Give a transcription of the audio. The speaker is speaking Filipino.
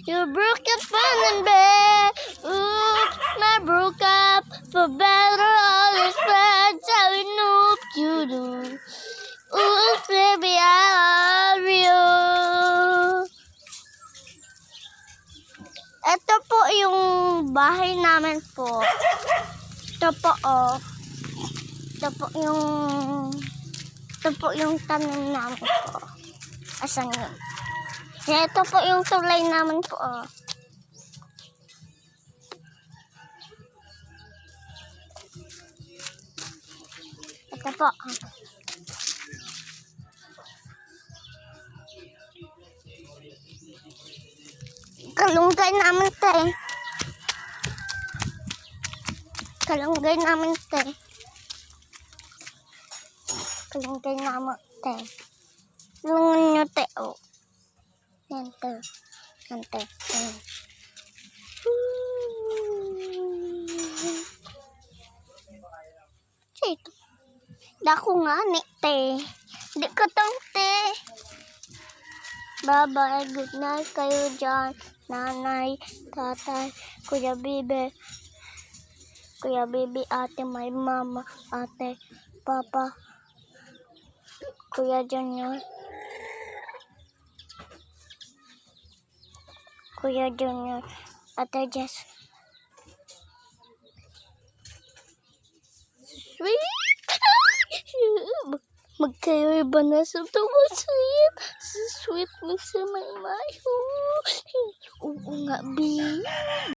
You broke up and bed. Ooh, my broke up for better. All is bad. So we know you do. Ooh, baby, I love you. Ito po yung bahay namin po. Ito po, oh. Ito po yung tanim namin po. Asan yun? Ito po yung tulay namin po, oh. Ito po, oh. Kalunggay namin, te. Kalunggay namin, te. Kalunggay namin, te. Lungan nyo, te, oh. Yan, te. Yan, te. Yan. Ito. Dako nga, ni, te. Di ko tong, te. Bye-bye. Good night kayo dyan. Nanay, tatay, Kuya Bibi, ate, my mama, ate, papa, Kuya Junior, ate Jess. Sweet! Magkayo ba na sa tuwa sweet? Sweet mo sa may mayo. Oo nga, B.